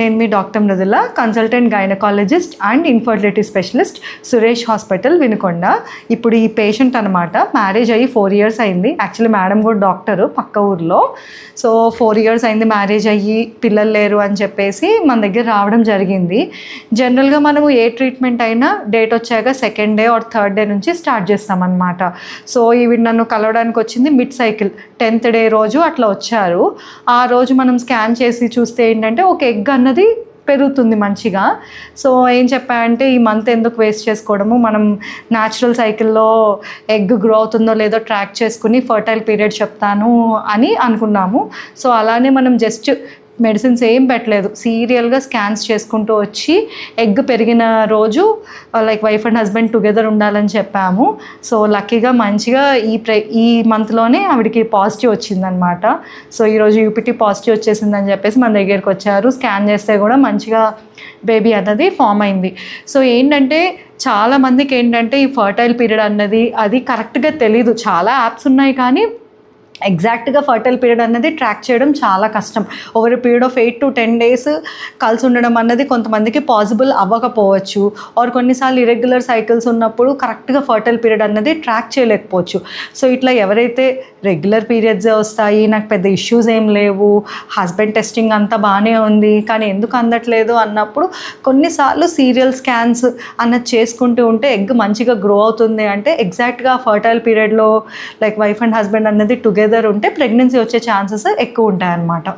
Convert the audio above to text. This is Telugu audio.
నేను మీ doctor Mrudula, consultant gynaecologist and infertility specialist, Suresh hospital, Vinukonda. ఇప్పుడు ఈ పేషెంట్ అనమాట, మ్యారేజ్ అయ్యి 4 years అయింది. యాక్చువల్లీ మేడం కూడా డాక్టరు పక్క ఊర్లో. సో 4 years అయింది మ్యారేజ్ అయ్యి, పిల్లలు లేరు అని చెప్పేసి మన దగ్గర రావడం జరిగింది. జనరల్గా మనము ఏ ట్రీట్మెంట్ అయినా డేట్ వచ్చాక 2nd day or 3rd day నుంచి స్టార్ట్ చేస్తామన్నమాట. సో ఇవి నన్ను కలవడానికి వచ్చింది మిడ్ సైకిల్ 10th day రోజు అట్లా వచ్చారు. ఆ రోజు మనం స్కాన్ చేసి చూస్తే ఏంటంటే ఒక ఎగ్ అన్నది పెరుగుతుంది మంచిగా. సో ఏం చెప్పాయంటే, ఈ మంత్ ఎందుకు వేస్ట్ చేసుకోవడము, మనం న్యాచురల్ సైకిల్లో ఎగ్ గ్రో అవుతుందో లేదో ట్రాక్ చేసుకుని ఫర్టైల్ పీరియడ్ చెప్తాను అని అనుకున్నాము. సో అలానే మనం జస్ట్ మెడిసిన్స్ ఏం పెట్టలేదు, సీరియల్గా స్కాన్స్ చేసుకుంటూ వచ్చి ఎగ్ పెరిగిన రోజు like wife and husband together ఉండాలని చెప్పాము. సో లక్కీగా మంచిగా ఈ మంత్లోనే ఆవిడకి పాజిటివ్ వచ్చిందనమాట. సో ఈరోజు యూపీటీ పాజిటివ్ వచ్చేసిందని చెప్పేసి మన దగ్గరికి వచ్చారు. స్కాన్ చేస్తే కూడా మంచిగా బేబీ అన్నది ఫామ్ అయింది. సో ఏంటంటే చాలామందికి ఏంటంటే ఈ ఫర్టైల్ పీరియడ్ అన్నది అది కరెక్ట్గా తెలీదు. చాలా యాప్స్ ఉన్నాయి కానీ ఎగ్జాక్ట్గా ఫర్టైల్ పీరియడ్ అన్నది ట్రాక్ చేయడం చాలా కష్టం. Over period of 8 to 10 days కలిసి ఉండడం అన్నది కొంతమందికి పాసిబుల్ అవ్వకపోవచ్చు. ఆర్ కొన్నిసార్లు ఇరెగ్యులర్ సైకిల్స్ ఉన్నప్పుడు కరెక్ట్గా ఫర్టైల్ పీరియడ్ అన్నది ట్రాక్ చేయలేకపోవచ్చు. సో ఇట్లా ఎవరైతే రెగ్యులర్ పీరియడ్సే వస్తాయి, నాకు పెద్ద ఇష్యూస్ ఏం లేవు, హస్బెండ్ టెస్టింగ్ అంతా బాగానే ఉంది కానీ ఎందుకు అందట్లేదు అన్నప్పుడు కొన్నిసార్లు సీరియల్ స్కాన్స్ అన్నది చేసుకుంటూ ఉంటే ఎగ్ మంచిగా గ్రో అవుతుంది. అంటే ఎగ్జాక్ట్గా ఫర్టైల్ పీరియడ్లో లైక్ వైఫ్ అండ్ హస్బెండ్ అన్నది టుగెదర్ ఉంటే ప్రెగ్నెన్సీ వచ్చే ఛాన్సెస్ ఎక్కువ ఉంటాయన్నమాట.